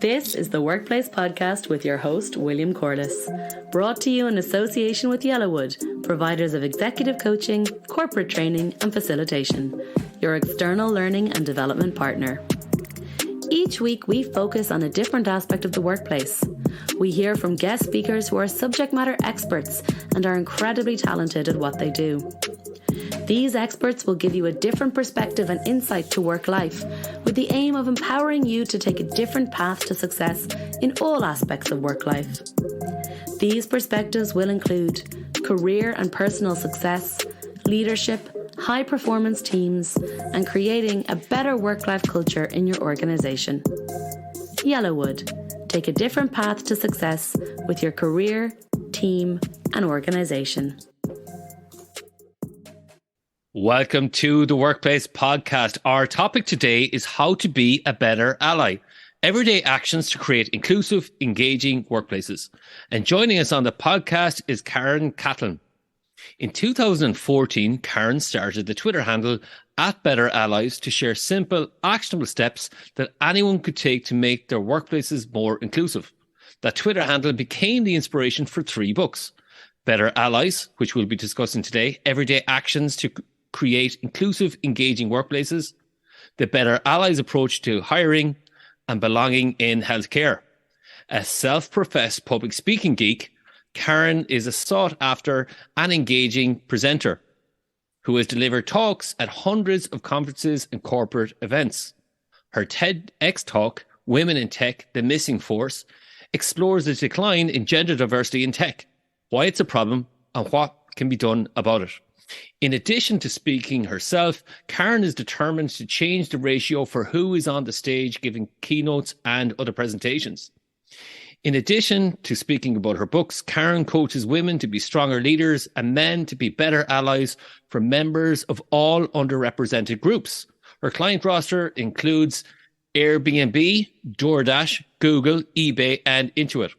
This is the Workplace Podcast with your host, William Corless, brought to you in association with Yellowwood, providers of executive coaching, corporate training and facilitation, your external learning and development partner. Each week, we focus on a different aspect of the workplace. We hear from guest speakers who are subject matter experts and are incredibly talented at what they do. These experts will give you a different perspective and insight to work life, with the aim of empowering you to take a different path to success in all aspects of work life. These perspectives will include career and personal success, leadership, high-performance teams, and creating a better work-life culture in your organisation. Yellowwood. Take a different path to success with your career, team, and organisation. Welcome to the Workplace Podcast. Our topic today is how to be a better ally. Everyday actions to create inclusive, engaging workplaces. And joining us on the podcast is Karen Catlin. In 2014, Karen started the Twitter handle @BetterAllies to share simple, actionable steps that anyone could take to make their workplaces more inclusive. That Twitter handle became the inspiration for 3 books. Better Allies, which we'll be discussing today, Everyday Actions to Create Inclusive, Engaging Workplaces, the Better Allies approach to hiring, and belonging in healthcare. A self-professed public speaking geek, Karen is a sought-after and engaging presenter who has delivered talks at hundreds of conferences and corporate events. Her TEDx talk, Women in Tech, The Missing Force, explores the decline in gender diversity in tech, why it's a problem, and what can be done about it. In addition to speaking herself, Karen is determined to change the ratio for who is on the stage giving keynotes and other presentations. In addition to speaking about her books, Karen coaches women to be stronger leaders and men to be better allies for members of all underrepresented groups. Her client roster includes Airbnb, DoorDash, Google, eBay, and Intuit.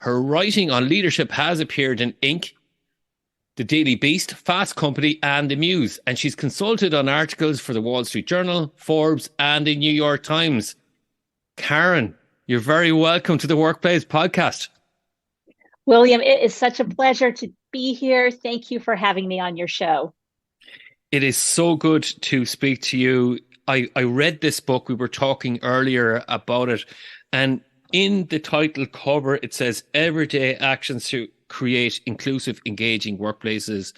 Her writing on leadership has appeared in Inc., The Daily Beast, Fast Company, and The Muse, and she's consulted on articles for the Wall Street Journal, Forbes, and the New York Times. Karen, you're very welcome to the Workplace Podcast. William, it is such a pleasure to be here. Thank you for having me on your show. It is so good to speak to you. I read this book. We were talking earlier about it, and in the title cover, it says Everyday Actions to Create Inclusive, Engaging Workplaces.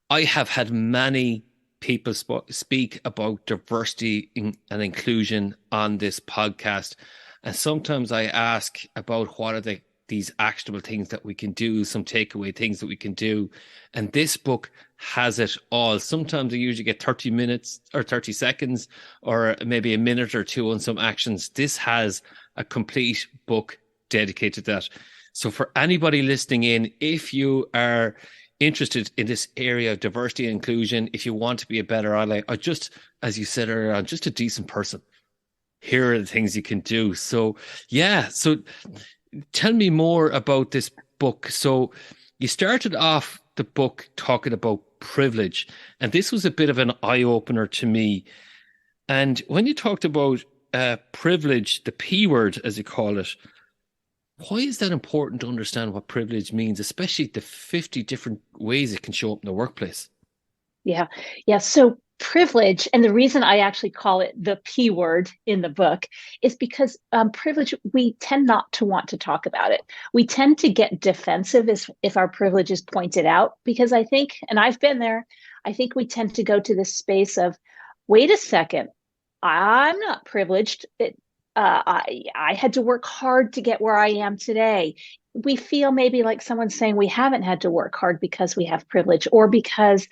I have had many people speak about diversity and inclusion on this podcast. And sometimes I ask about what are these actionable things that we can do, some takeaway things that we can do. And this book has it all. Sometimes I usually get 30 minutes or 30 seconds or maybe a minute or two on some actions. This has a complete book dedicated to that. So for anybody listening in, if you are interested in this area of diversity and inclusion, if you want to be a better ally, or just, as you said earlier on, just a decent person, here are the things you can do. So, yeah. So tell me more about this book. So you started off the book talking about privilege, and this was a bit of an eye-opener to me. And when you talked about privilege, the P word, as you call it, why is that important to understand what privilege means, especially the 50 different ways it can show up in the workplace? Yeah. So privilege, and the reason I actually call it the P word in the book is because privilege, we tend not to want to talk about it. We tend to get defensive if our privilege is pointed out, because I think, and I've been there, I think we tend to go to this space of, wait a second, I'm not privileged. I had to work hard to get where I am today. We feel maybe like someone's saying we haven't had to work hard because we have privilege, or because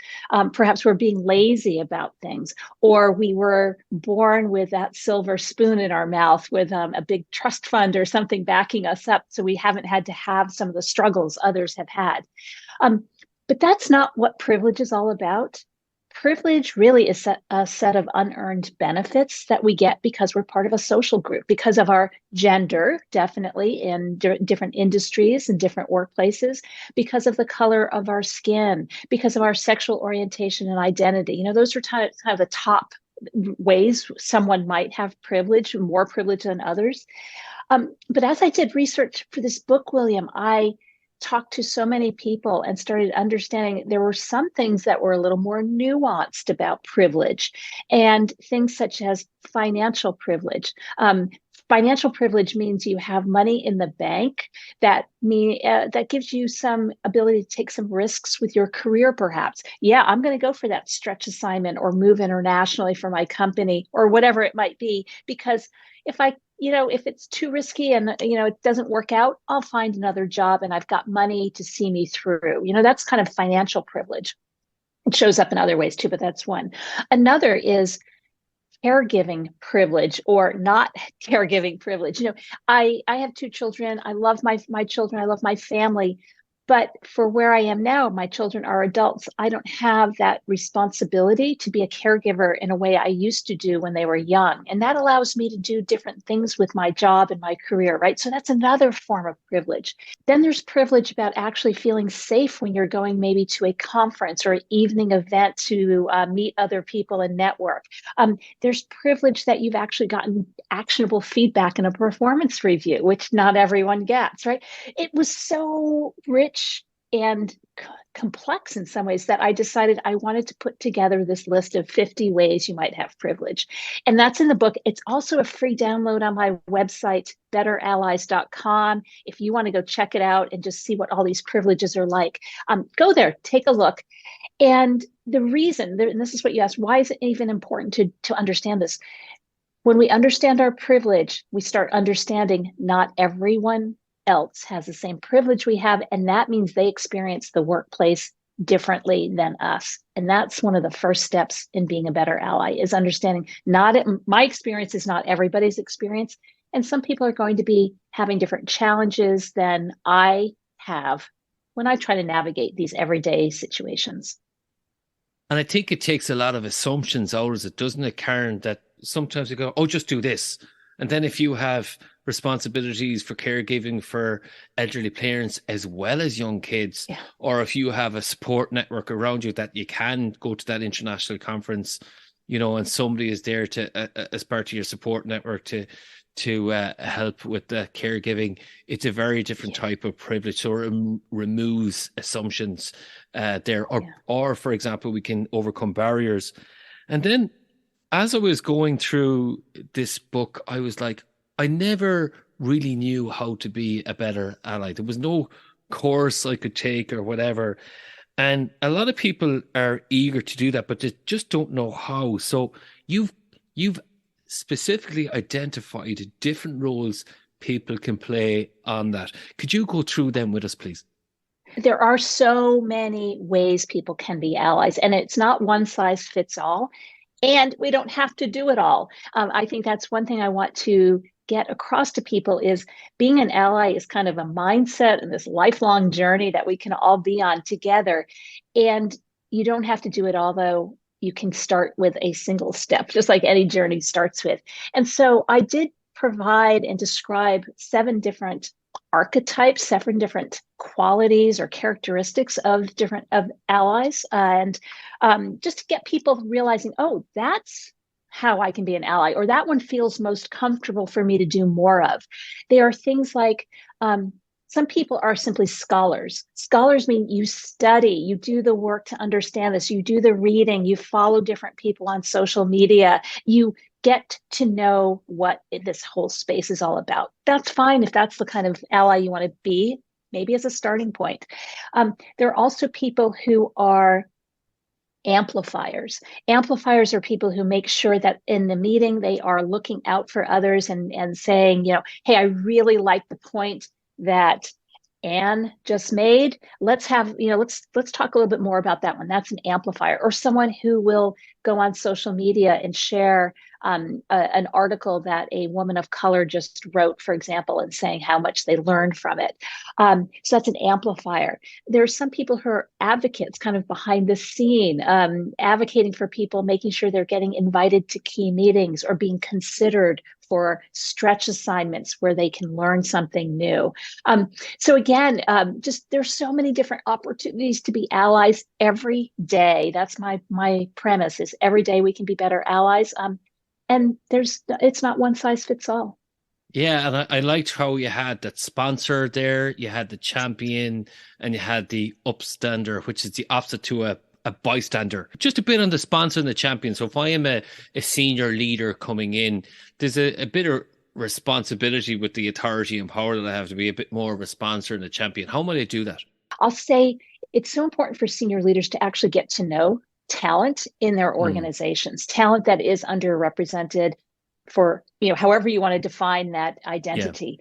perhaps we're being lazy about things, or we were born with that silver spoon in our mouth with a big trust fund or something backing us up, so we haven't had to have some of the struggles others have had. But that's not what privilege is all about. Privilege really is a set of unearned benefits that we get because we're part of a social group, because of our gender, definitely in different industries and different workplaces, because of the color of our skin, because of our sexual orientation and identity. You know, those are kind of the top ways someone might have privilege, more privilege than others. But as I did research for this book, William, I talked to so many people and started understanding there were some things that were a little more nuanced about privilege, and things such as financial privilege. Financial privilege means you have money in the bank that gives you some ability to take some risks with your career, perhaps. Yeah, I'm going to go for that stretch assignment or move internationally for my company or whatever it might be, because if it's too risky and it doesn't work out, I'll find another job and I've got money to see me through. That's kind of financial privilege. It shows up in other ways too, but that's one. Another is caregiving privilege or not caregiving privilege. I have 2 children. I love my children. I love my family. But for where I am now, my children are adults. I don't have that responsibility to be a caregiver in a way I used to do when they were young. And that allows me to do different things with my job and my career, right? So that's another form of privilege. Then there's privilege about actually feeling safe when you're going maybe to a conference or an evening event to meet other people and network. There's privilege that you've actually gotten actionable feedback in a performance review, which not everyone gets, right? It was so rich and complex in some ways that I decided I wanted to put together this list of 50 ways you might have privilege. And that's in the book. It's also a free download on my website, betterallies.com. If you want to go check it out and just see what all these privileges are like, go there, take a look. And the reason, and this is what you asked, why is it even important to understand this? When we understand our privilege, we start understanding not everyone else has the same privilege we have, and that means they experience the workplace differently than us. And that's one of the first steps in being a better ally, is understanding my experience is not everybody's experience, and some people are going to be having different challenges than I have when I try to navigate these everyday situations. And I think it takes a lot of assumptions out of it, doesn't it, Karen, that sometimes you go, oh, just do this. And then if you have responsibilities for caregiving for elderly parents as well as young kids, or if you have a support network around you that you can go to that international conference, and somebody is there to as part of your support network to help with the caregiving, it's a very different type of privilege. So it removes assumptions there, or for example, we can overcome barriers. And then as I was going through this book, I was like, I never really knew how to be a better ally. There was no course I could take or whatever. And a lot of people are eager to do that, but they just don't know how. So you've specifically identified different roles people can play on that. Could you go through them with us, please? There are so many ways people can be allies, and it's not one size fits all. And we don't have to do it all. I think that's one thing I want to get across to people, is being an ally is kind of a mindset and this lifelong journey that we can all be on together. And you don't have to do it all, though. You can start with a single step, just like any journey starts with. And so I did provide and describe 7 different archetypes, 7 different qualities or characteristics of allies, and just to get people realizing, oh, that's how I can be an ally, or that one feels most comfortable for me to do more of. There are things like some people are simply scholars. Scholars mean you study, you do the work to understand this, you do the reading, you follow different people on social media, you get to know what this whole space is all about. That's fine if that's the kind of ally you want to be, maybe as a starting point. There are also people who are amplifiers. Amplifiers are people who make sure that in the meeting they are looking out for others and saying, hey, I really like the point that Anne just made. Let's talk a little bit more about that one. That's an amplifier. Or someone who will go on social media and share an article that a woman of color just wrote, for example, and saying how much they learned from it. So that's an amplifier. There are some people who are advocates, kind of behind the scene, advocating for people, making sure they're getting invited to key meetings or being considered for stretch assignments where they can learn something new. So again, just there's so many different opportunities to be allies every day. That's my premise, is every day we can be better allies. And it's not one size fits all. Yeah, and I liked how you had that sponsor there, you had the champion, and you had the upstander, which is the opposite to a bystander. Just a bit on the sponsor and the champion. So if I am a senior leader coming in, there's a bit of responsibility with the authority and power that I have to be a bit more of a sponsor and a champion. How might I do that? I'll say it's so important for senior leaders to actually get to know talent in their organizations, talent that is underrepresented, for however you want to define that identity.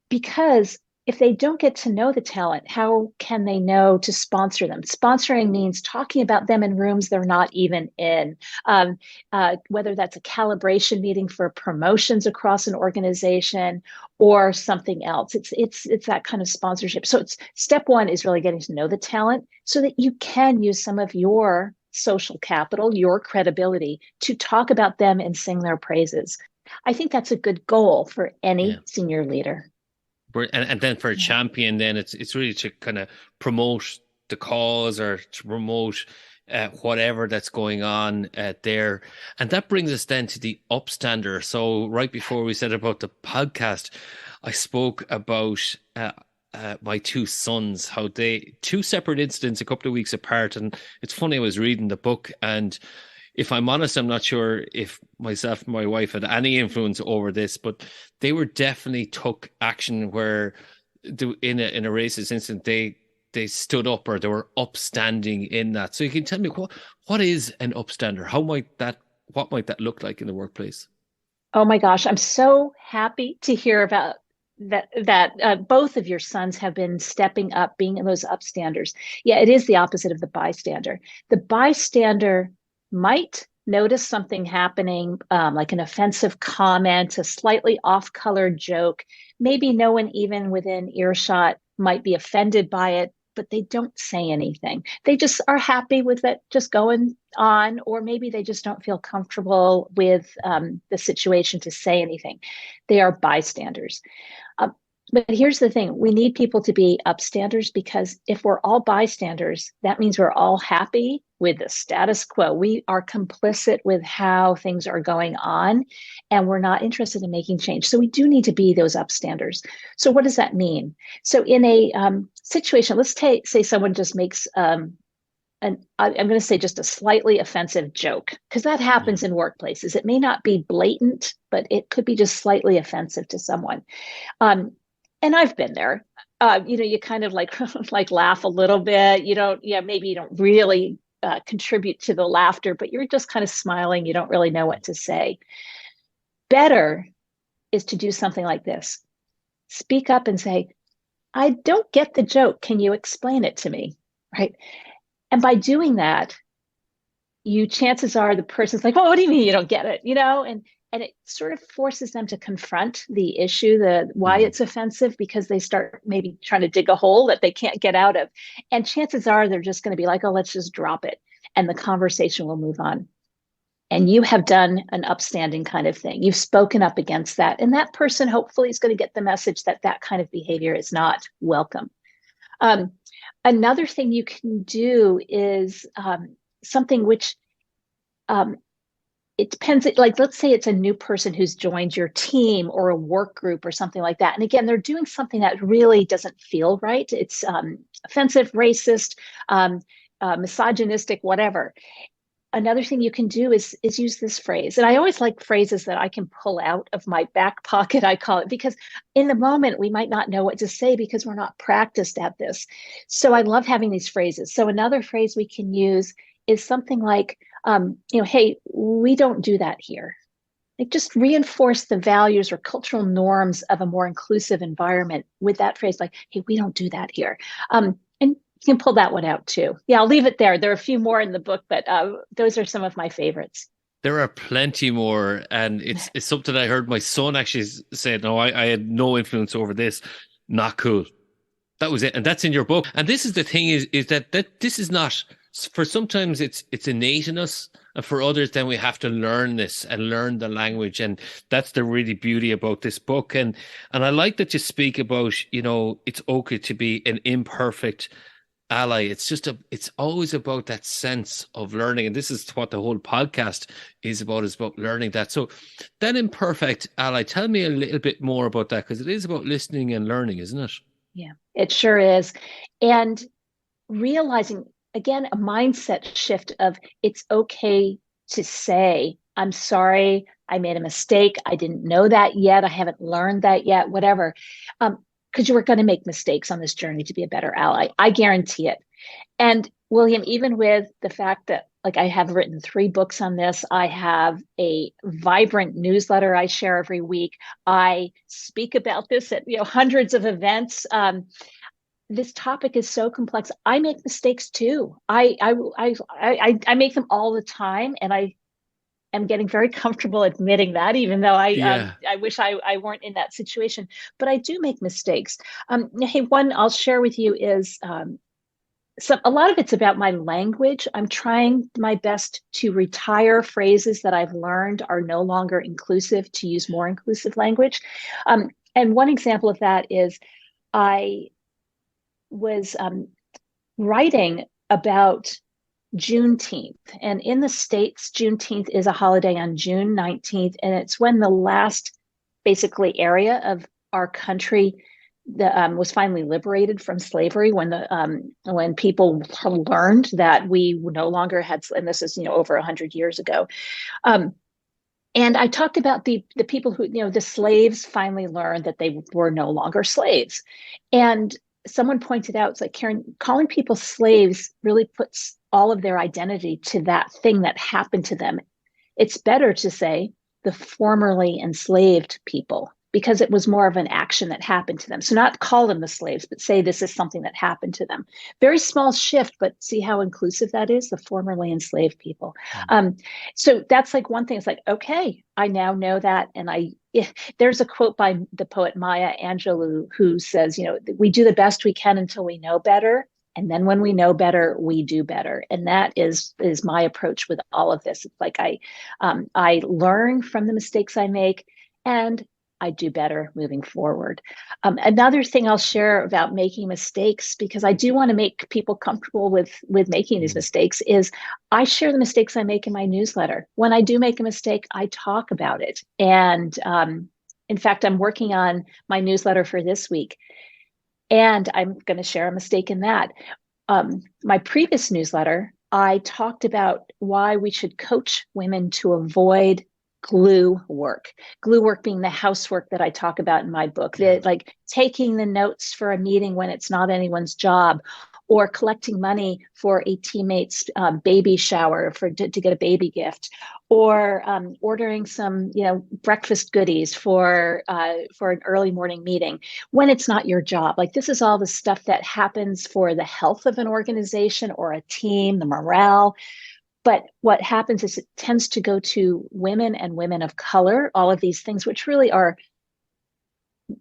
Because if they don't get to know the talent, how can they know to sponsor them? Sponsoring means talking about them in rooms they're not even in, whether that's a calibration meeting for promotions across an organization or something else. It's that kind of sponsorship. So step one is really getting to know the talent so that you can use some of your social capital, your credibility, to talk about them and sing their praises. I think that's a good goal for any senior leader. And then for a champion, then it's really to kind of promote the cause or to promote whatever that's going on there. And that brings us then to the upstander. So right before we said about the podcast, I spoke about my two sons, how they, two separate incidents a couple of weeks apart. And it's funny, I was reading the book, and if I'm honest, I'm not sure if myself and my wife had any influence over this, but they were definitely took action where in a racist incident, they stood up, or they were upstanding in that. So you can tell me what is an upstander? What might that look like in the workplace? Oh my gosh, I'm so happy to hear about that both of your sons have been stepping up, being those upstanders. Yeah, it is the opposite of the bystander. The bystander might notice something happening, like an offensive comment, a slightly off-color joke. Maybe no one even within earshot might be offended by it, but they don't say anything. They just are happy with it just going on, or maybe they just don't feel comfortable with the situation to say anything. They are bystanders. But here's the thing, we need people to be upstanders, because if we're all bystanders, that means we're all happy with the status quo. We are complicit with how things are going on, and we're not interested in making change. So we do need to be those upstanders. So what does that mean? So in a situation, let's say someone just makes I'm going to say just a slightly offensive joke, because that happens in workplaces. It may not be blatant, but it could be just slightly offensive to someone. And I've been there. You kind of like laugh a little bit. Maybe you don't really contribute to the laughter, but you're just kind of smiling. You don't really know what to say. Better is to do something like this. Speak up and say, I don't get the joke. Can you explain it to me? Right. And by doing that, chances are the person's like, well, what do you mean you don't get it? And it sort of forces them to confront the issue, why it's offensive, because they start maybe trying to dig a hole that they can't get out of. And chances are they're just going to be like, oh, let's just drop it. And the conversation will move on. And you have done an upstanding kind of thing. You've spoken up against that. And that person hopefully is going to get the message that that kind of behavior is not welcome. Another thing you can do is something which it depends, like let's say it's a new person who's joined your team or a work group or something like that. And again, they're doing something that really doesn't feel right. It's offensive, racist, misogynistic, whatever. Another thing you can do is use this phrase. And I always like phrases that I can pull out of my back pocket, I call it, because in the moment we might not know what to say because we're not practiced at this. So I love having these phrases. So another phrase we can use is something like, hey, we don't do that here. Like, just reinforce the values or cultural norms of a more inclusive environment with that phrase, like, hey, we don't do that here. And you can pull that one out too. Yeah, I'll leave it there. There are a few more in the book, but those are some of my favorites. There are plenty more. And it's something I heard my son actually say, no, I had no influence over this. Not cool. That was it. And that's in your book. And this is the thing is that this is not For sometimes it's innate in us, and for others, then we have to learn this and learn the language. And that's the really beauty about this book. And I like that you speak about, it's okay to be an imperfect ally. It's always about that sense of learning. And this is what the whole podcast is about learning that. So that imperfect ally, tell me a little bit more about that, because it is about listening and learning, isn't it? Yeah, it sure is. And realizing, again, a mindset shift of it's okay to say, I'm sorry, I made a mistake. I didn't know that yet. I haven't learned that yet, whatever. Because you are going to make mistakes on this journey to be a better ally. I guarantee it. And William, even with the fact that I have written 3 books on this, I have a vibrant newsletter I share every week. I speak about this at hundreds of events. This topic is so complex. I make mistakes too. I make them all the time, and I am getting very comfortable admitting that, even though I wish I weren't in that situation. But I do make mistakes. Hey, one I'll share with you is a lot of it's about my language. I'm trying my best to retire phrases that I've learned are no longer inclusive, to use more inclusive language. And one example of that is I was writing about Juneteenth. And in the States, Juneteenth is a holiday on June 19th. And it's when the last basically area of our country was finally liberated from slavery, when people learned that we no longer had, and this is over 100 years ago. And I talked about the people who, the slaves finally learned that they were no longer slaves. And someone pointed out, it's like, Karen, calling people slaves really puts all of their identity to that thing that happened to them. It's better to say the formerly enslaved people, because it was more of an action that happened to them. So not call them the slaves, but say this is something that happened to them. Very small shift, but see how inclusive that is, the formerly enslaved people. So that's one thing. It's like, okay, I now know that. And there's a quote by the poet Maya Angelou who says, we do the best we can until we know better. And then when we know better, we do better. And that is my approach with all of this. It's like I learn from the mistakes I make, and I do better moving forward. Another thing I'll share about making mistakes, because I do want to make people comfortable with making these mistakes, is I share the mistakes I make in my newsletter. When I do make a mistake, I talk about it. And in fact, I'm working on my newsletter for this week, and I'm going to share a mistake in that. My previous newsletter, I talked about why we should coach women to avoid glue work being the housework that I talk about in my book, like taking the notes for a meeting when it's not anyone's job, or collecting money for a teammate's baby shower to get a baby gift, or ordering some breakfast goodies for an early morning meeting when it's not your job. Like, this is all the stuff that happens for the health of an organization or a team, the morale. But what happens is it tends to go to women and women of color, all of these things, which really are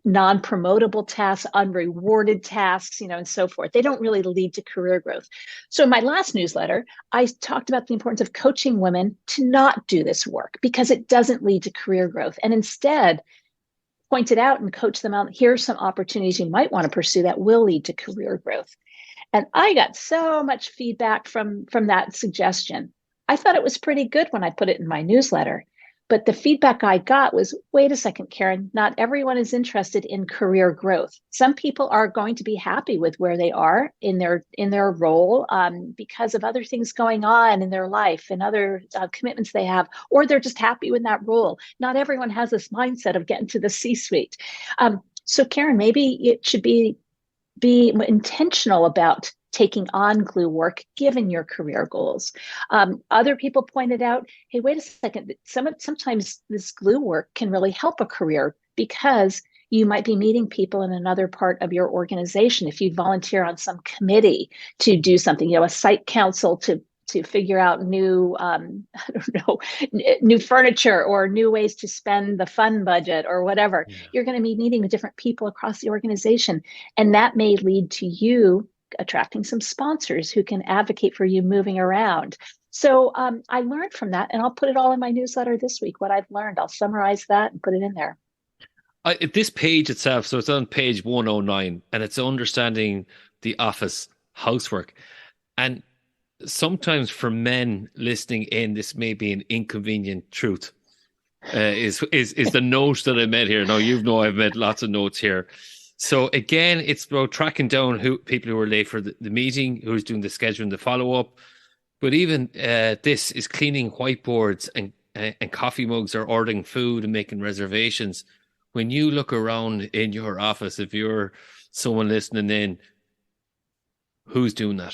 non-promotable tasks, unrewarded tasks, and so forth. They don't really lead to career growth. So in my last newsletter, I talked about the importance of coaching women to not do this work, because it doesn't lead to career growth, and instead pointed out and coach them out. Here are some opportunities you might want to pursue that will lead to career growth. And I got so much feedback from that suggestion. I thought it was pretty good when I put it in my newsletter. But the feedback I got was, wait a second, Karen, not everyone is interested in career growth. Some people are going to be happy with where they are in their role because of other things going on in their life and other commitments they have, or they're just happy with that role. Not everyone has this mindset of getting to the C-suite. So Karen, maybe it should be intentional about taking on glue work given your career goals. Other people pointed out, hey, wait a second, sometimes this glue work can really help a career, because you might be meeting people in another part of your organization. If you volunteer on some committee to do something, a site council to figure out new, new furniture or new ways to spend the fund budget or whatever. Yeah. You're going to be meeting with different people across the organization. And that may lead to you attracting some sponsors who can advocate for you moving around. So I learned from that, and I'll put it all in my newsletter this week, what I've learned. I'll summarize that and put it in there. This page itself, so it's on page 109, and it's understanding the office housework. And sometimes for men listening in, this may be an inconvenient truth. Is the note that I made here? Now, I've made lots of notes here. So again, it's about tracking down people who are late for the meeting, who's doing the scheduling, the follow-up. But even this is cleaning whiteboards and coffee mugs, or ordering food and making reservations. When you look around in your office, if you're someone listening in, who's doing that?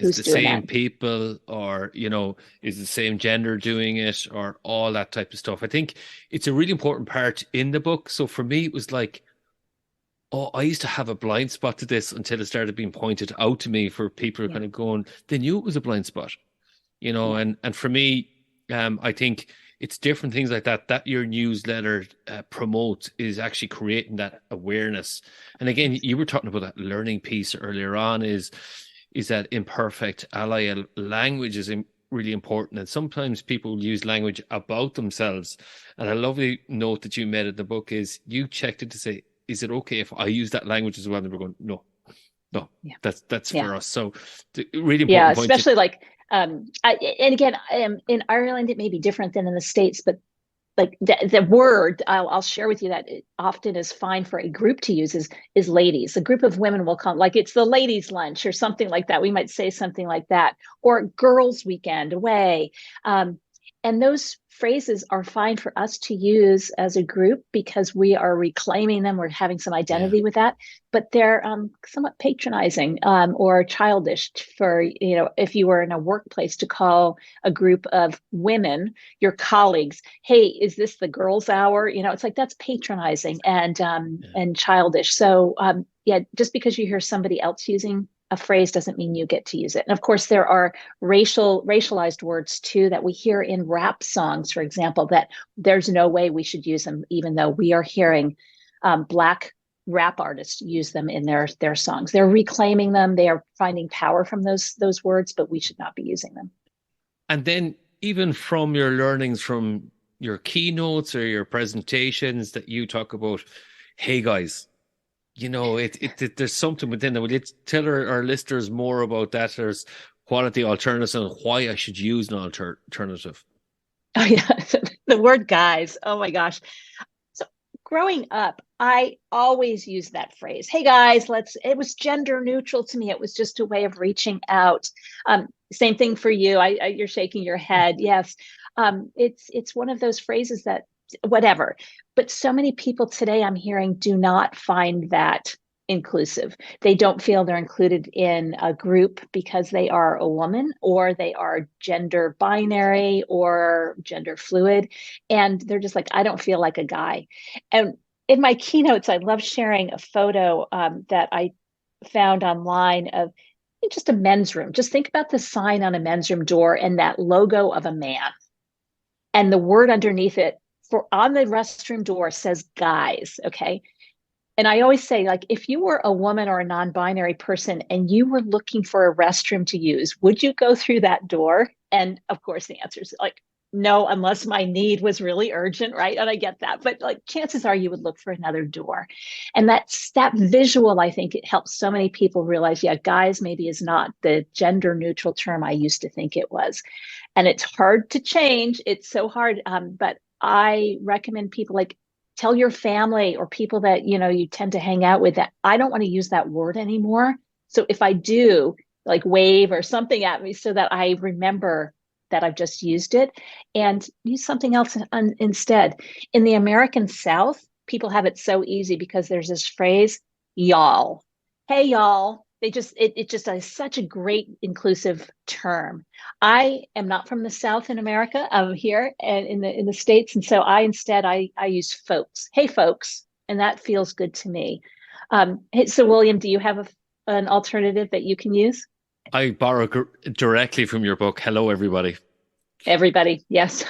Is the same people, or, is the same gender doing it, or all that type of stuff. I think it's a really important part in the book. So for me, it was like, I used to have a blind spot to this until it started being pointed out to me, for people kind of going, they knew it was a blind spot, and for me, I think it's different things like that your newsletter promotes, is actually creating that awareness. And again, you were talking about that learning piece earlier on, is that imperfect ally. Language is really important. And sometimes people use language about themselves. And a lovely note that you made in the book is you checked it to say, is it okay if I use that language as well? And we're going, no, that's for us. So really important. Yeah, especially like, and again, in Ireland, it may be different than in the States, but like the word I'll share with you that it often is fine for a group to use is ladies. A group of women will come, like it's the ladies' lunch or something like that. We might say something like that, or girls' weekend away. And those phrases are fine for us to use as a group because we are reclaiming them. We're having some identity with that, but they're somewhat patronizing or childish for, if you were in a workplace to call a group of women, your colleagues, hey, is this the girls' hour? It's like that's patronizing and childish. So just because you hear somebody else using a phrase doesn't mean you get to use it. And of course, there are racialized words too that we hear in rap songs, for example, that there's no way we should use them, even though we are hearing Black rap artists use them in their songs. They're reclaiming them. They are finding power from those words, but we should not be using them. And then even from your learnings from your keynotes or your presentations that you talk about, hey guys, there's something within it. Will you tell our listeners more about that? There's quality alternatives and why I should use an alternative. Oh yeah, the word guys. Oh my gosh. So growing up, I always used that phrase. Hey guys, it was gender neutral to me. It was just a way of reaching out. Same thing for you. You're shaking your head. Yes. It's one of those phrases that whatever. But so many people today I'm hearing do not find that inclusive. They don't feel they're included in a group because they are a woman or they are gender binary or gender fluid. And they're just like, I don't feel like a guy. And in my keynotes, I love sharing a photo that I found online of just a men's room. Just think about the sign on a men's room door and that logo of a man. And the word underneath it on the restroom door says guys, okay? And I always say, like, if you were a woman or a non-binary person and you were looking for a restroom to use, would you go through that door? And of course, the answer is like, no, unless my need was really urgent, right? And I get that. But like chances are you would look for another door. And that visual, I think it helps so many people realize, yeah, guys maybe is not the gender neutral term I used to think it was. And it's hard to change. It's so hard. But I recommend people like tell your family or people that, you tend to hang out with that I don't want to use that word anymore. So if I do, like wave or something at me so that I remember that I've just used it and use something else instead. In the American South, people have it so easy because there's this phrase, y'all. Hey, y'all. It just is such a great inclusive term. I am not from the South in America. I'm here and in the States. And so I use folks. Hey, folks. And that feels good to me. So William, do you have an alternative that you can use? I borrow directly from your book. Hello, everybody. Everybody. Yes.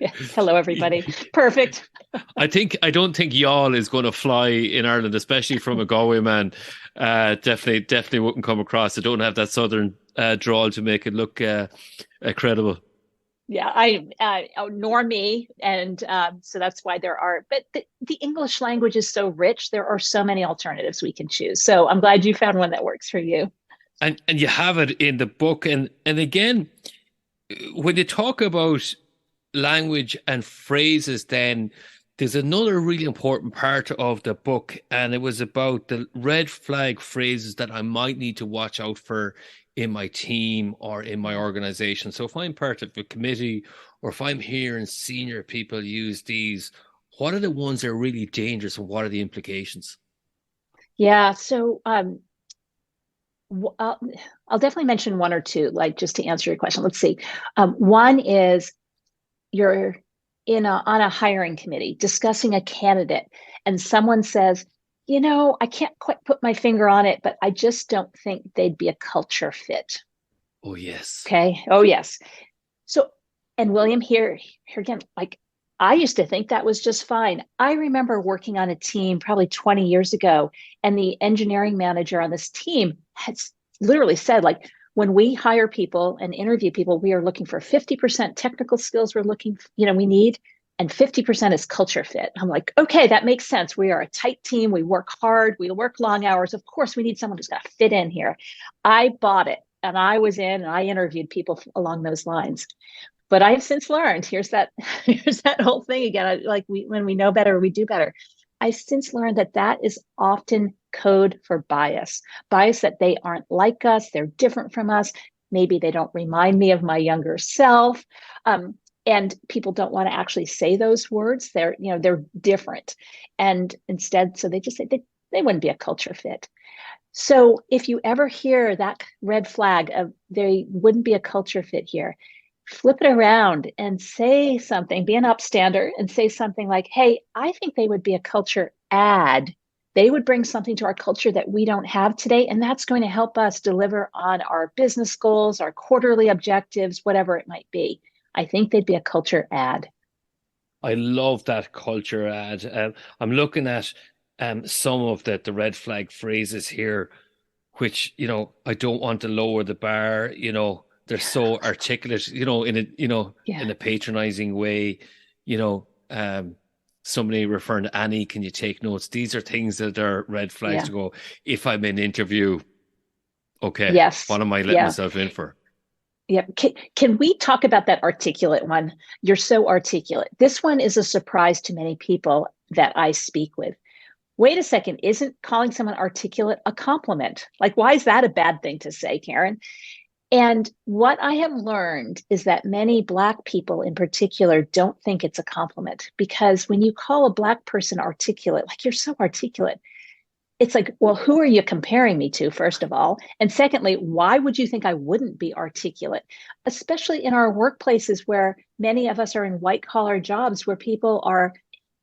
Yeah. Hello, everybody. Perfect. I don't think y'all is going to fly in Ireland, especially from a Galway man. Definitely wouldn't come across. I don't have that southern drawl to make it look credible. Yeah, nor me. And so that's why there are, but the English language is so rich. There are so many alternatives we can choose. So I'm glad you found one that works for you. And you have it in the book. And again, when you talk about language and phrases, then there's another really important part of the book, and it was about the red flag phrases that I might need to watch out for in my team or in my organization. So if I'm part of a committee or if I'm hearing senior people use these, what are the ones that are really dangerous and what are the implications? Yeah. So I'll definitely mention one or two, like just to answer your question. Let's see. One is you're on a hiring committee discussing a candidate, and someone says, I can't quite put my finger on it, but I just don't think they'd be a culture fit. Oh, yes. Okay. Oh, yes. So, and William, here again, like I used to think that was just fine. I remember working on a team probably 20 years ago, and the engineering manager on this team had literally said, like, when we hire people and interview people, we are looking for 50% technical skills we need, and 50% is culture fit. I'm like, okay, that makes sense. We are a tight team. We work hard. We work long hours. Of course, we need someone who's going to fit in here. I bought it, and I was in and I interviewed people along those lines. But I've since learned, here's that whole thing again. When we know better, we do better. I've since learned that is often code for bias that they aren't like us. They're different from us. Maybe they don't remind me of my younger self. And people don't want to actually say those words. They're different. And instead, so they just say they wouldn't be a culture fit. So if you ever hear that red flag of they wouldn't be a culture fit here, flip it around and say something, be an upstander and say something like, hey, I think they would be a culture add. They would bring something to our culture that we don't have today. And that's going to help us deliver on our business goals, our quarterly objectives, whatever it might be. I think they'd be a culture add. I love that culture add. I'm looking at some of the red flag phrases here, which, I don't want to lower the bar, they're so articulate, in a patronizing way, somebody referring to Annie, can you take notes? These are things that are red flags to go, if I'm in interview, okay, yes, what am I letting myself in for? Yeah. Can we talk about that articulate one? You're so articulate. This one is a surprise to many people that I speak with. Wait a second, isn't calling someone articulate a compliment? Like, why is that a bad thing to say, Karen? And what I have learned is that many Black people in particular don't think it's a compliment, because when you call a Black person articulate, like, you're so articulate, it's like, well, who are you comparing me to, first of all? And secondly, why would you think I wouldn't be articulate? Especially in our workplaces where many of us are in white collar jobs where people are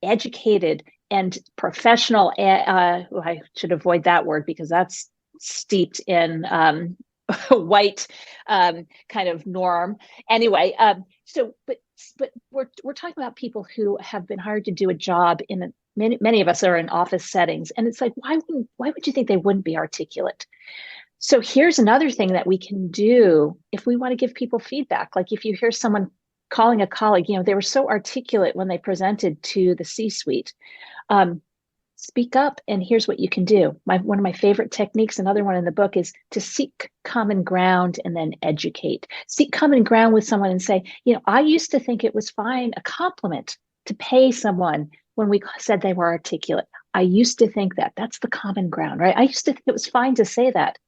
educated and professional. I should avoid that word because that's steeped in white kind of norm. Anyway, but we're talking about people who have been hired to do a job in many of us are in office settings, and it's like, why would you think they wouldn't be articulate? So here's another thing that we can do if we want to give people feedback. Like if you hear someone calling a colleague, they were so articulate when they presented to the C-suite. Speak up, and here's what you can do. One of my favorite techniques, another one in the book, is to seek common ground and then educate. Seek common ground with someone and say, I used to think it was fine, a compliment, to pay someone when we said they were articulate. I used to think that. That's the common ground, right? I used to think it was fine to say that.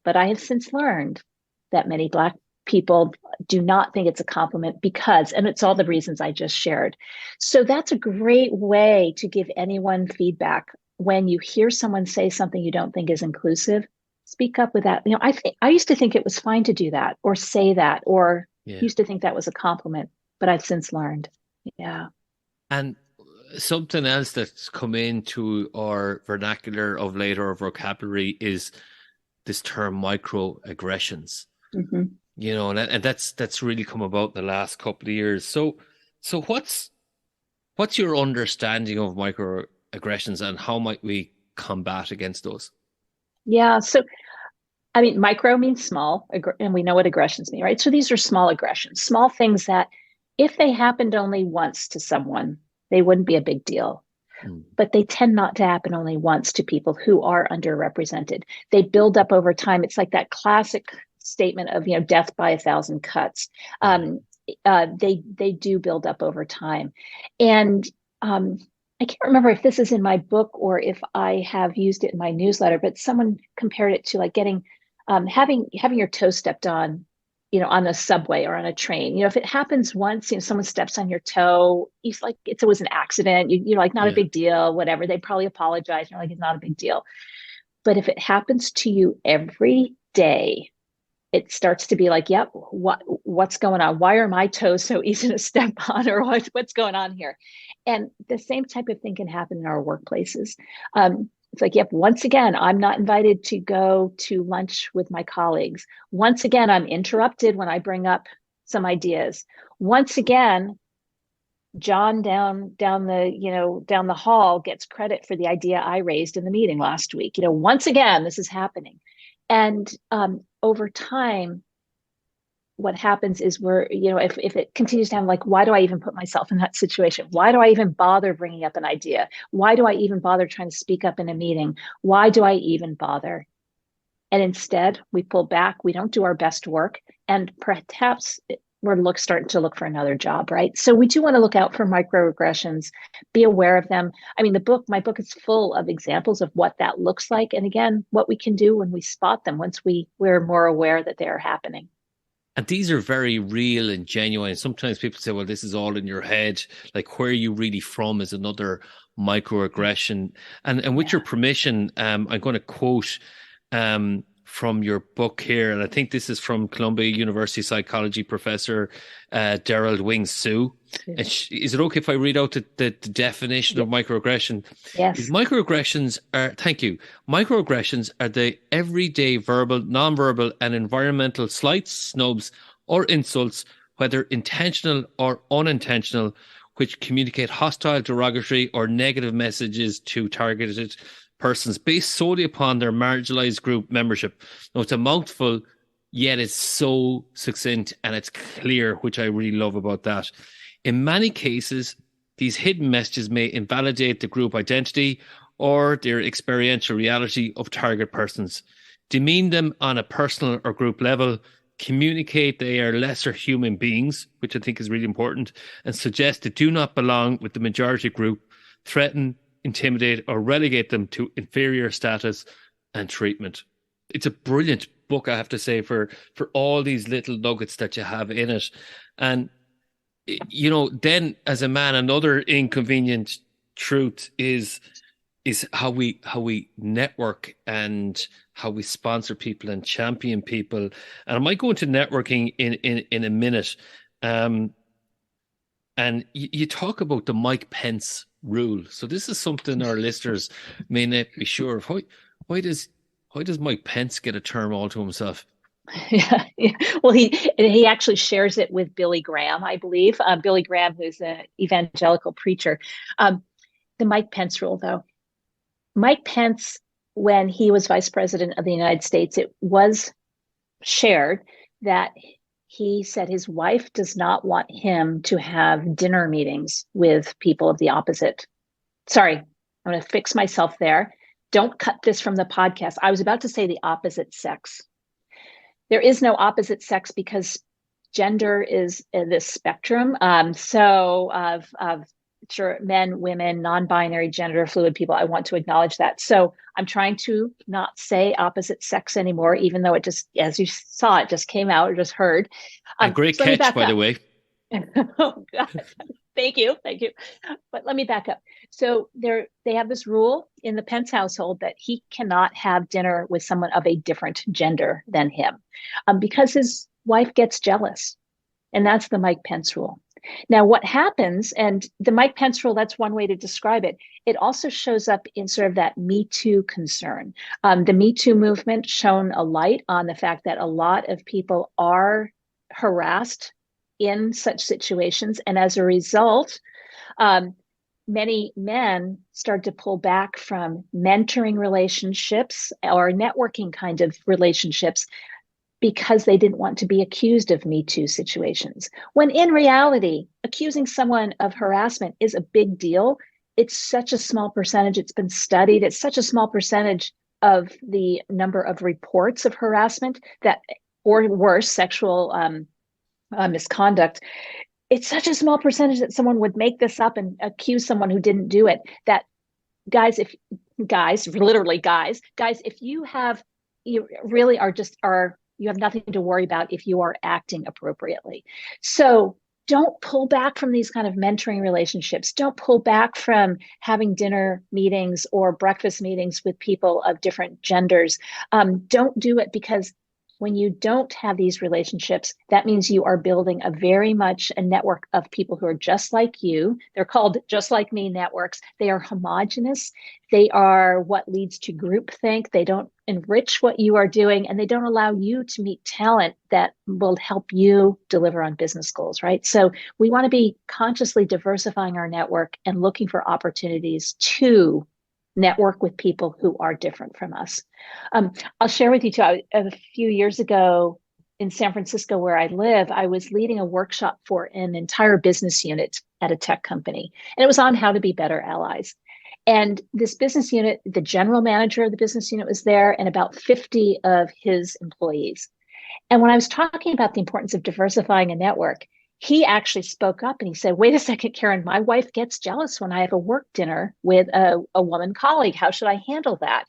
But I have since learned that many Black people do not think it's a compliment because, and it's all the reasons I just shared. So that's a great way to give anyone feedback. When you hear someone say something you don't think is inclusive, speak up with that. I used to think it was fine to do that or say that, or used to think that was a compliment, but I've since learned. Yeah. And something else that's come into our vernacular of late, or vocabulary, is this term microaggressions. Mm-hmm. And that's really come about in the last couple of years. So So what's your understanding of microaggressions and how might we combat against those? Yeah. So, I mean, micro means small, and we know what aggressions mean, right? So these are small aggressions, small things that if they happened only once to someone, they wouldn't be a big deal. Mm. But they tend not to happen only once to people who are underrepresented. They build up over time. It's like that classic statement of, death by 1,000 cuts. They do build up over time. And I can't remember if this is in my book or if I have used it in my newsletter, but someone compared it to like getting having your toe stepped on a subway or on a train. If it happens once, someone steps on your toe, it's like it's always an accident. You're like, not a big deal, whatever. They probably apologize. You're like, it's not a big deal. But if it happens to you every day, it starts to be like, yep, what's going on? Why are my toes so easy to step on, or what's going on here? And the same type of thing can happen in our workplaces. It's like, yep, once again, I'm not invited to go to lunch with my colleagues. Once again, I'm interrupted when I bring up some ideas. Once again, John down the hall gets credit for the idea I raised in the meeting last week. Once again, this is happening. And over time, what happens is if it continues to happen, like, why do I even put myself in that situation? Why do I even bother bringing up an idea? Why do I even bother trying to speak up in a meeting? Why do I even bother? And instead, we pull back, we don't do our best work, and perhaps we're starting to look for another job, right? So we do want to look out for microaggressions, be aware of them. I mean, my book is full of examples of what that looks like. And again, what we can do when we spot them, once we're more aware that they are happening. And these are very real and genuine. Sometimes people say, well, this is all in your head. Like, where are you really from is another microaggression. And with your permission, I'm going to quote from your book here. And I think this is from Columbia University psychology professor Daryl Wing Sue. And is it okay if I read out the definition of microaggression? Yes. Microaggressions are the everyday verbal, nonverbal, and environmental slights, snubs, or insults, whether intentional or unintentional, which communicate hostile, derogatory, or negative messages to targeted persons based solely upon their marginalized group membership. Now, it's a mouthful, yet it's so succinct and it's clear, which I really love about that. In many cases, these hidden messages may invalidate the group identity or their experiential reality of target persons, demean them on a personal or group level, communicate they are lesser human beings, which I think is really important, and suggest they do not belong with the majority group, threaten, intimidate, or relegate them to inferior status and treatment. It's a brilliant book, I have to say, for all these little nuggets that you have in it. And then as a man, another inconvenient truth is how we network and how we sponsor people and champion people. And I might go into networking in a minute. And you talk about the Mike Pence rule. So this is something our listeners may not be sure of. Why does Mike Pence get a term all to himself? Yeah. Well, he actually shares it with Billy Graham, I believe. Billy Graham, who's an evangelical preacher. The Mike Pence rule, though. Mike Pence, when he was vice president of the United States, it was shared that he said his wife does not want him to have dinner meetings with people of the opposite. Sorry, I'm going to fix myself there. Don't cut this from the podcast. I was about to say the opposite sex. There is no opposite sex because gender is this spectrum. So of sure, men, women, non-binary, gender fluid people, I want to acknowledge that. So I'm trying to not say opposite sex anymore, even though it just, as you saw, it just came out or just heard. A great so catch, by the way. Oh, God. Thank you. But let me back up. So they have this rule in the Pence household that he cannot have dinner with someone of a different gender than him because his wife gets jealous. And that's the Mike Pence rule. Now, what happens, and the Mike Pence rule, that's one way to describe it. It also shows up in sort of that Me Too concern. The Me Too movement shone a light on the fact that a lot of people are harassed in such situations. And as a result, many men start to pull back from mentoring relationships or networking kind of relationships because they didn't want to be accused of Me Too situations. When in reality, accusing someone of harassment is a big deal. It's such a small percentage. It's been studied. It's such a small percentage of the number of reports of harassment that, or worse, sexual misconduct. It's such a small percentage that someone would make this up and accuse someone who didn't do it. That guys, if you really you have nothing to worry about if you are acting appropriately. So don't pull back from these kind of mentoring relationships. Don't pull back from having dinner meetings or breakfast meetings with people of different genders. Don't do it, because when you don't have these relationships, that means you are building very much a network of people who are just like you. They're called just like me networks. They are homogenous. They are what leads to groupthink. They don't enrich what you are doing, and they don't allow you to meet talent that will help you deliver on business goals, right? So we want to be consciously diversifying our network and looking for opportunities to network with people who are different from us. I'll share with you too, a few years ago in San Francisco, where I live, I was leading a workshop for an entire business unit at a tech company, and it was on how to be better allies. And this business unit, the general manager of the business unit was there, and about 50 of his employees. And when I was talking about the importance of diversifying a network, he actually spoke up and he said, "Wait a second, Karen, my wife gets jealous when I have a work dinner with a woman colleague. How should I handle that?"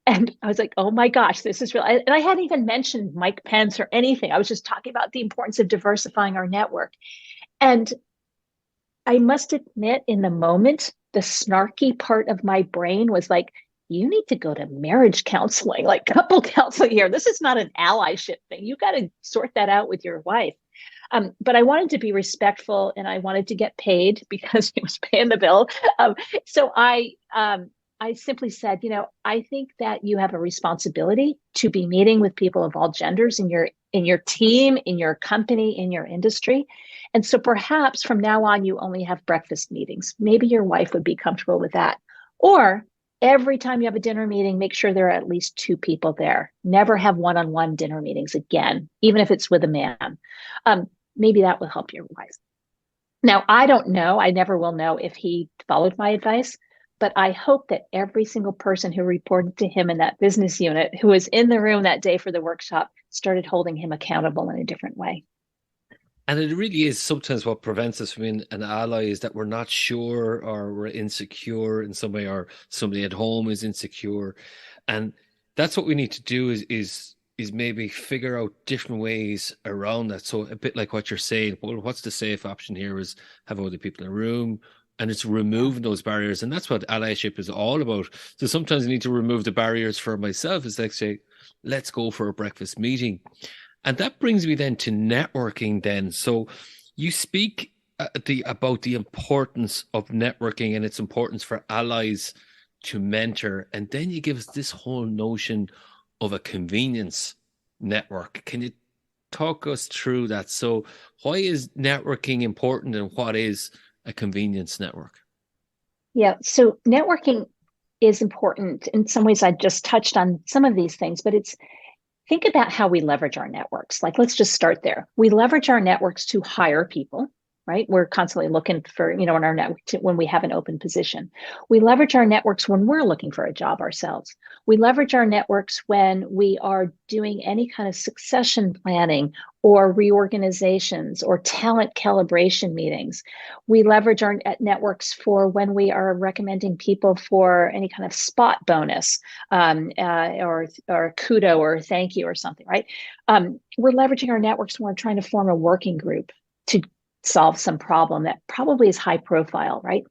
And I was like, oh my gosh, this is real. And I hadn't even mentioned Mike Pence or anything. I was just talking about the importance of diversifying our network. And I must admit, in the moment, the snarky part of my brain was like, you need to go to marriage counseling, like couple counseling here. This is not an allyship thing. You got to sort that out with your wife. But I wanted to be respectful, and I wanted to get paid because he was paying the bill. So I simply said, I think that you have a responsibility to be meeting with people of all genders in your team, in your company, in your industry. And so perhaps from now on, you only have breakfast meetings. Maybe your wife would be comfortable with that. Or every time you have a dinner meeting, make sure there are at least 2 people there. Never have one-on-one dinner meetings again, even if it's with a man. Maybe that will help your wife. Now, I don't know. I never will know if he followed my advice, but I hope that every single person who reported to him in that business unit who was in the room that day for the workshop started holding him accountable in a different way. And it really is sometimes what prevents us from being an ally is that we're not sure, or we're insecure in some way, or somebody at home is insecure. And that's what we need to do is maybe figure out different ways around that. So a bit like what you're saying, well, what's the safe option here is having other people in a room, and it's removing those barriers. And that's what allyship is all about. So sometimes I need to remove the barriers for myself. It's like, say, let's go for a breakfast meeting. And that brings me then to networking then. So you speak about the importance of networking and its importance for allies to mentor. And then you give us this whole notion of a convenience network. Can you talk us through that? So why is networking important, and what is a convenience network? Yeah, so networking is important. In some ways, I just touched on some of these things, but think about how we leverage our networks. Like, let's just start there. We leverage our networks to hire people, right? We're constantly looking for, in our network when we have an open position. We leverage our networks when we're looking for a job ourselves. We leverage our networks when we are doing any kind of succession planning or reorganizations or talent calibration meetings. We leverage our networks for when we are recommending people for any kind of spot bonus or kudo or thank you or something, right? We're leveraging our networks when we're trying to form a working group to solve some problem that probably is high profile, right?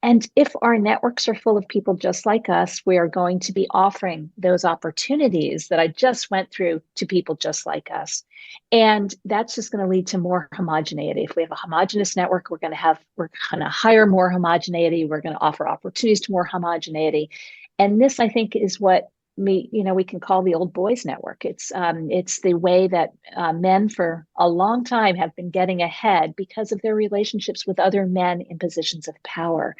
And if our networks are full of people just like us, we are going to be offering those opportunities that I just went through to people just like us. And that's just going to lead to more homogeneity. If we have a homogeneous network, we're going to hire more homogeneity. We're going to offer opportunities to more homogeneity. And this, I think, is what we can call the old boys network. It's the way that men for a long time have been getting ahead because of their relationships with other men in positions of power.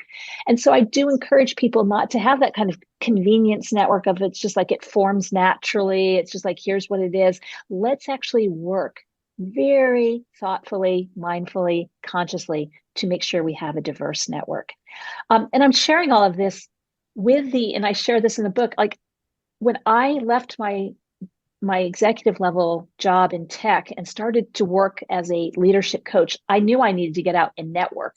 And so I do encourage people not to have that kind of convenience network of it's just like it forms naturally. It's just like, here's what it is. Let's actually work very thoughtfully, mindfully, consciously to make sure we have a diverse network. And I'm sharing all of this and I share this in the book, like when I left my executive level job in tech and started to work as a leadership coach, I knew I needed to get out and network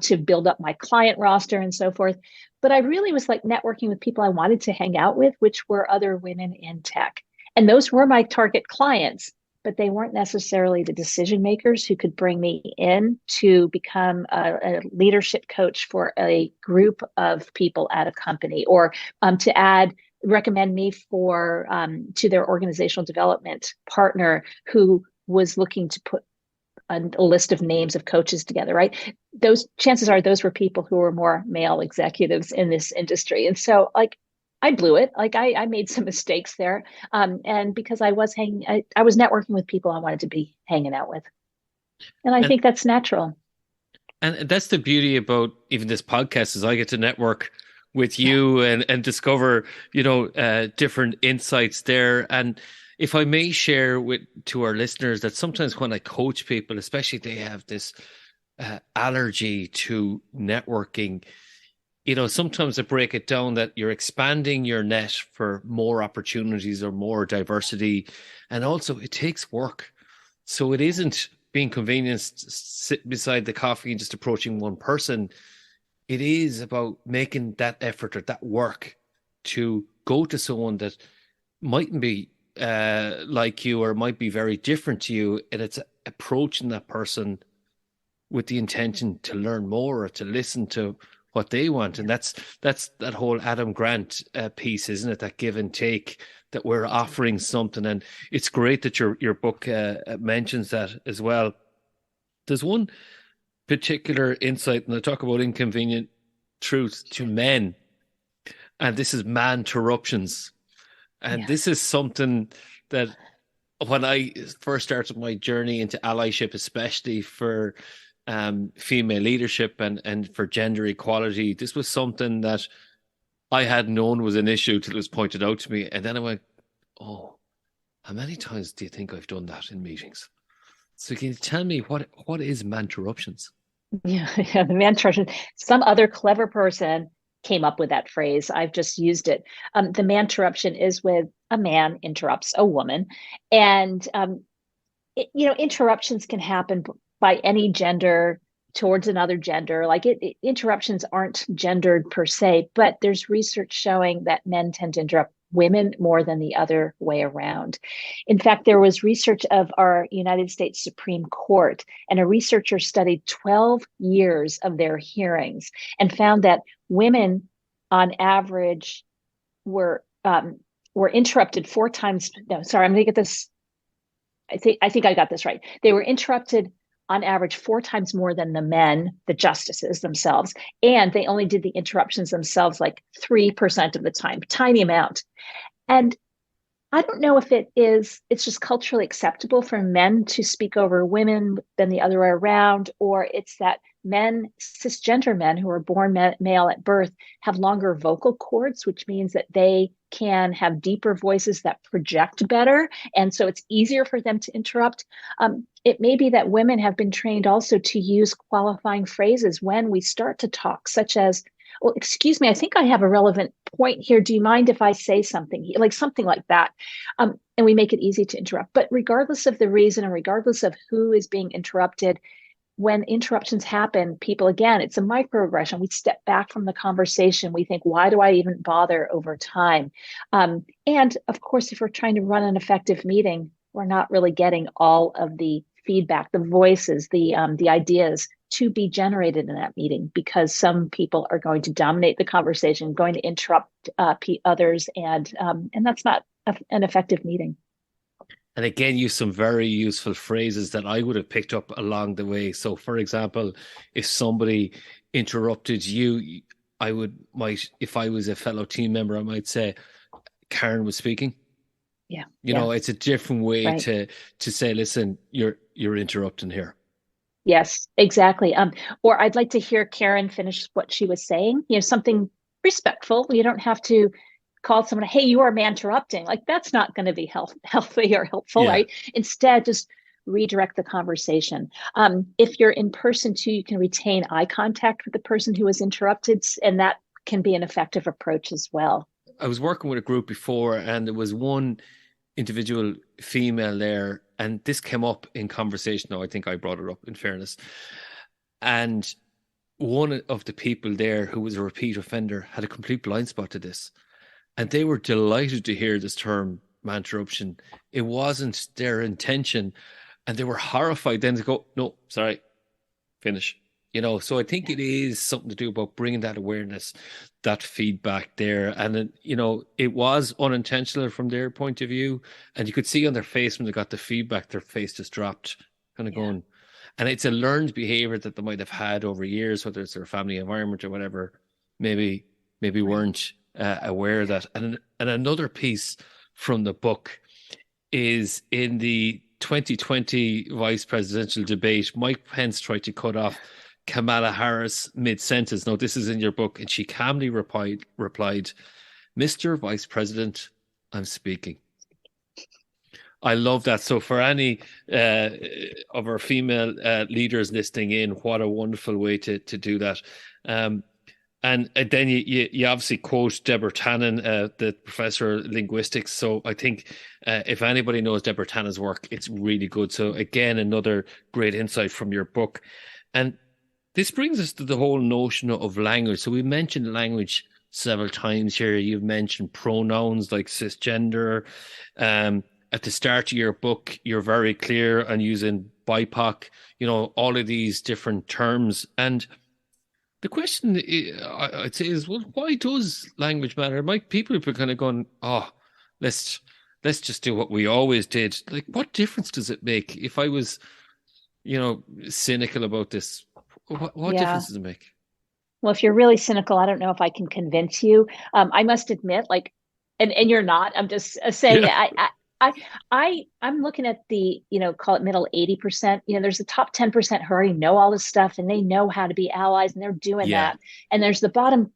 to build up my client roster and so forth. But I really was like networking with people I wanted to hang out with, which were other women in tech. And those were my target clients, but they weren't necessarily the decision makers who could bring me in to become a leadership coach for a group of people at a company, or to recommend me for to their organizational development partner who was looking to put a list of names of coaches together, right? Those chances are those were people who were more male executives in this industry. And so like I blew it. Like I made some mistakes there. And because I was networking with people I wanted to be hanging out with. And I think that's natural. And that's the beauty about even this podcast, is I get to network with you and discover, different insights there. And if I may share to our listeners that sometimes when I coach people, especially they have this allergy to networking, sometimes I break it down that you're expanding your net for more opportunities or more diversity. And also it takes work. So it isn't being convenienced, sitting beside the coffee and just approaching one person. It is about making that effort or that work to go to someone that mightn't be like you or might be very different to you. And it's approaching that person with the intention to learn more or to listen to what they want. And that's that whole Adam Grant piece, isn't it? That give and take, that we're offering something. And it's great that your book mentions that as well. There's one particular insight, and I talk about inconvenient truths to men, and this is man-terruptions. And this is something that when I first started my journey into allyship, especially for female leadership and for gender equality, this was something that I had known was an issue till it was pointed out to me. And then I went, oh, how many times do you think I've done that in meetings? So can you tell me what is man-terruptions? Yeah, the man-terruption. Some other clever person came up with that phrase. I've just used it. The man-terruption is with a man interrupts a woman. And, interruptions can happen by any gender towards another gender. Like interruptions aren't gendered per se, but there's research showing that men tend to interrupt women more than the other way around. In fact, there was research of our United States Supreme Court, and a researcher studied 12 years of their hearings and found that women on average were interrupted 4 times. No, sorry, I'm going to get this. I think I got this right. They were interrupted on average 4 times more than the men, the justices themselves. And they only did the interruptions themselves like 3% of the time, tiny amount. And I don't know if it's just culturally acceptable for men to speak over women than the other way around, or it's that cisgender men who are born male at birth have longer vocal cords, which means that they can have deeper voices that project better. And so it's easier for them to interrupt. It may be that women have been trained also to use qualifying phrases when we start to talk, such as, well, excuse me, I think I have a relevant point here. Do you mind if I say something? Like something like that. And we make it easy to interrupt. But regardless of the reason and regardless of who is being interrupted, when interruptions happen, people, again, it's a microaggression. We step back from the conversation. We think, why do I even bother over time? And of course, if we're trying to run an effective meeting, we're not really getting all of the feedback, the voices, the ideas to be generated in that meeting, because some people are going to dominate the conversation, going to interrupt others, and that's not an effective meeting. And again, use some very useful phrases that I would have picked up along the way. So, for example, if somebody interrupted you, if I was a fellow team member, I might say, Karen was speaking. Yeah. It's a different way Right. to say, listen, you're interrupting here. Yes, exactly. Or I'd like to hear Karen finish what she was saying, something respectful. You don't have to call someone, hey, you are man-interrupting. Like that's not going to be healthy or helpful, Yeah. right? Instead, just redirect the conversation. If you're in person too, you can retain eye contact with the person who was interrupted, and that can be an effective approach as well. I was working with a group before, and there was one individual female there, and this came up in conversation. Now, I think I brought it up, in fairness. And one of the people there who was a repeat offender had a complete blind spot to this. And they were delighted to hear this term, man interruption. It wasn't their intention. And they were horrified then to go, no, sorry, finish. So I think it is something to do about bringing that awareness, that feedback there. And, it was unintentional from their point of view. And you could see on their face when they got the feedback, their face just dropped, kind of going. And it's a learned behavior that they might have had over years, whether it's their family environment or whatever, maybe weren't aware of that. And another piece from the book is in the 2020 vice presidential debate, Mike Pence tried to cut off Kamala Harris mid-sentence. Now, this is in your book, and she calmly replied, Mr. Vice President, I'm speaking. I love that. So for any of our female leaders listening in, what a wonderful way to do that. And then you obviously quote Deborah Tannen, the professor of linguistics. So I think if anybody knows Deborah Tannen's work, it's really good. So again, another great insight from your book. And this brings us to the whole notion of language. So we mentioned language several times here. You've mentioned pronouns like cisgender. At the start of your book, you're very clear on using BIPOC, all of these different terms. And the question I'd say is, well, why does language matter? People have been kind of going, oh, let's just do what we always did. Like, what difference does it make? If I was, cynical about this, what difference does it make? Well, if you're really cynical, I don't know if I can convince you. I must admit, and you're not. I'm just saying that I'm looking at the, call it middle 80%. There's the top 10% who already know all this stuff and they know how to be allies and they're doing that. And there's the bottom,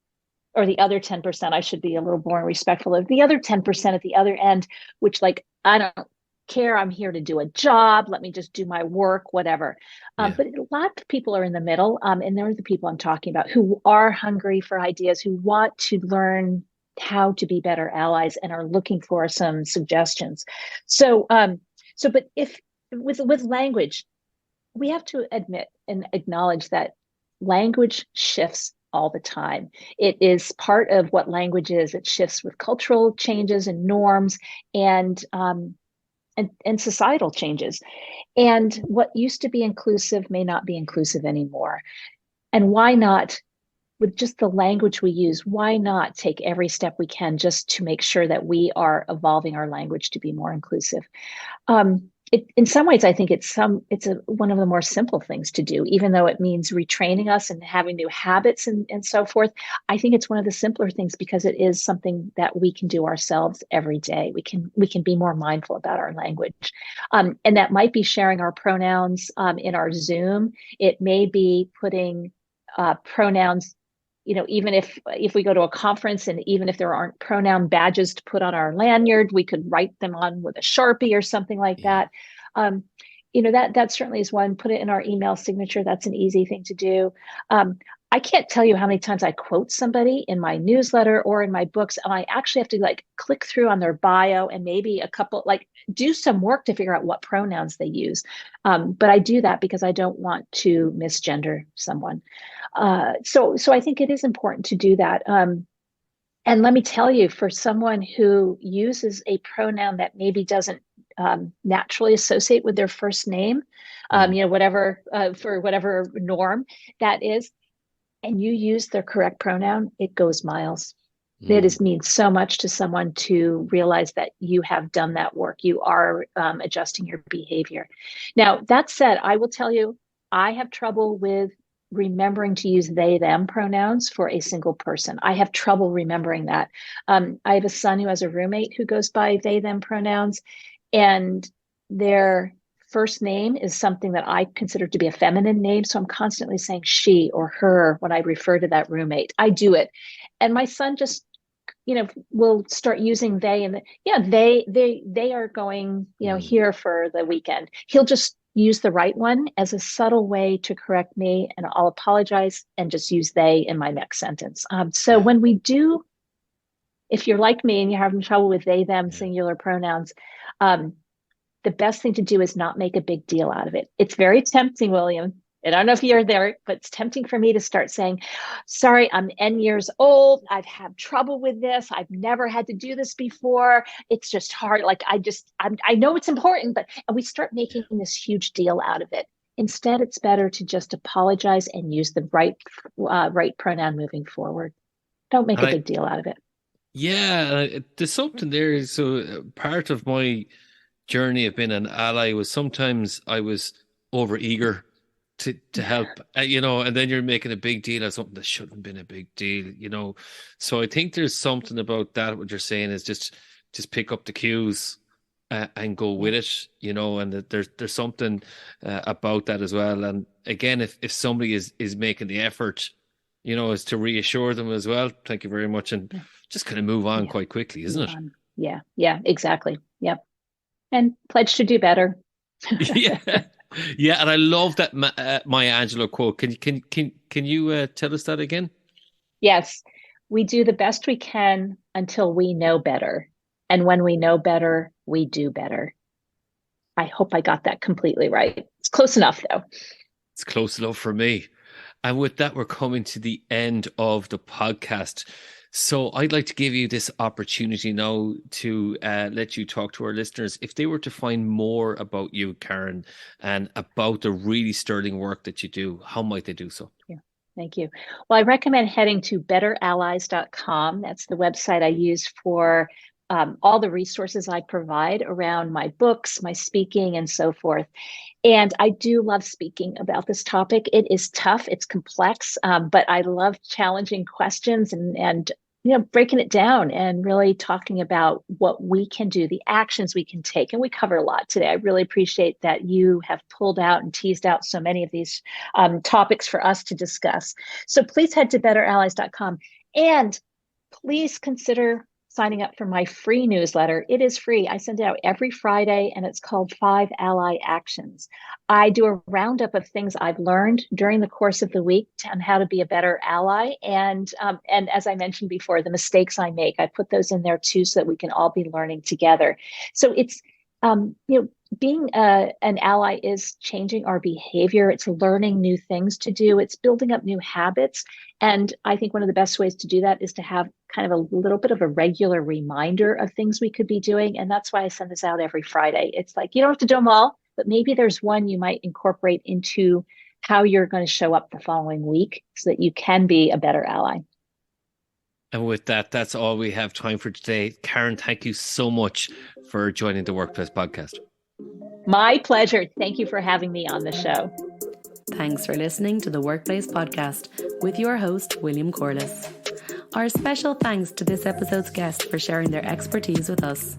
or the other 10%. I should be a little more respectful of the other 10% at the other end, which I don't care. I'm here to do a job. Let me just do my work, whatever. But a lot of people are in the middle. And they're the people I'm talking about who are hungry for ideas, who want to learn how to be better allies and are looking for some suggestions. But if with language, we have to admit and acknowledge that language shifts all the time. It is part of what language is. It shifts with cultural changes and norms and societal changes. And what used to be inclusive may not be inclusive anymore. And why not, with just the language we use, why not take every step we can just to make sure that we are evolving our language to be more inclusive? In some ways, I think it's one of the more simple things to do, even though it means retraining us and having new habits and so forth. I think it's one of the simpler things because it is something that we can do ourselves every day. We can be more mindful about our language. And that might be sharing our pronouns in our Zoom. It may be putting pronouns, even if we go to a conference and even if there aren't pronoun badges to put on our lanyard, we could write them on with a Sharpie or something like that. That certainly is one. Put it in our email signature. That's an easy thing to do. I can't tell you how many times I quote somebody in my newsletter or in my books, and I actually have to click through on their bio and maybe a couple, do some work to figure out what pronouns they use. But I do that because I don't want to misgender someone. So I think it is important to do that. And let me tell you, for someone who uses a pronoun that maybe doesn't naturally associate with their first name, whatever for whatever norm that is, and you use their correct pronoun, it goes miles. It means so much to someone to realize that you have done that work. You are adjusting your behavior. Now, that said, I will tell you, I have trouble with remembering to use they, them pronouns for a single person. I have trouble remembering that. I have a son who has a roommate who goes by they, them pronouns, and their first name is something that I consider to be a feminine name. So I'm constantly saying she or her when I refer to that roommate. I do it. And my son just, will start using they, and they are going, here for the weekend. He'll just use the right one as a subtle way to correct me, and I'll apologize and just use they in my next sentence. So when we do, if you're like me and you're having trouble with they, them, singular pronouns, the best thing to do is not make a big deal out of it. It's very tempting, William. I don't know if you're there, but it's tempting for me to start saying, sorry, I'm N years old. I've had trouble with this. I've never had to do this before. It's just hard. Like I know it's important, and we start making this huge deal out of it. Instead, it's better to just apologize and use the right pronoun moving forward. Don't make a big deal out of it. Yeah, there's something there. So part of my journey of being an ally was sometimes I was overeager to help, and then you're making a big deal of something that shouldn't have been a big deal, So I think there's something about that. What you're saying is just pick up the cues and go with it, and there's something about that as well. And again, if somebody is making the effort, is to reassure them as well. Thank you very much. And just kind of move on quite quickly, isn't it? Yeah, exactly. Yep. And pledge to do better. Yeah, and I love that Maya Angelou quote. Can you tell us that again? Yes, we do the best we can until we know better, and when we know better, we do better. I hope I got that completely right. It's close enough, though. It's close enough for me. And with that, we're coming to the end of the podcast. So I'd like to give you this opportunity now to let you talk to our listeners. If they were to find more about you, Karen, and about the really sterling work that you do, how might they do so? Yeah, thank you. Well, I recommend heading to betterallies.com. That's the website I use for all the resources I provide around my books, my speaking, and so forth. And I do love speaking about this topic. It is tough, it's complex, but I love challenging questions and breaking it down and really talking about what we can do, the actions we can take. And we cover a lot today. I really appreciate that you have pulled out and teased out so many of these topics for us to discuss. So please head to betterallies.com and please consider signing up for my free newsletter. It is free. I send it out every Friday, and it's called 5 Ally Actions. I do a roundup of things I've learned during the course of the week on how to be a better ally. And as I mentioned before, the mistakes I make, I put those in there too, so that we can all be learning together. So it's, being an ally is changing our behavior. It's learning new things to do. It's building up new habits. And I think one of the best ways to do that is to have kind of a little bit of a regular reminder of things we could be doing. And that's why I send this out every Friday. It's like, you don't have to do them all, but maybe there's one you might incorporate into how you're going to show up the following week so that you can be a better ally. And with that, that's all we have time for today. Karen, thank you so much for joining the Workplace Podcast. My pleasure. Thank you for having me on the show. Thanks for listening to the Workplace Podcast with your host, William Corless. Our special thanks to this episode's guest for sharing their expertise with us.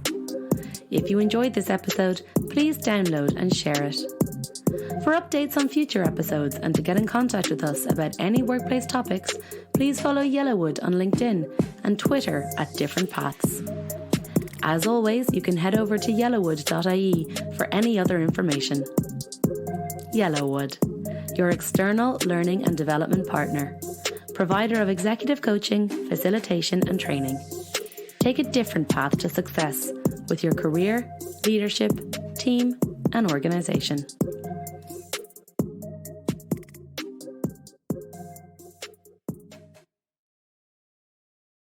If you enjoyed this episode, please download and share it. For updates on future episodes and to get in contact with us about any workplace topics, please follow Yellowwood on LinkedIn and Twitter at Different Paths. As always, you can head over to yellowwood.ie for any other information. Yellowwood, your external learning and development partner, provider of executive coaching, facilitation and training. Take a different path to success with your career, leadership, team and organisation.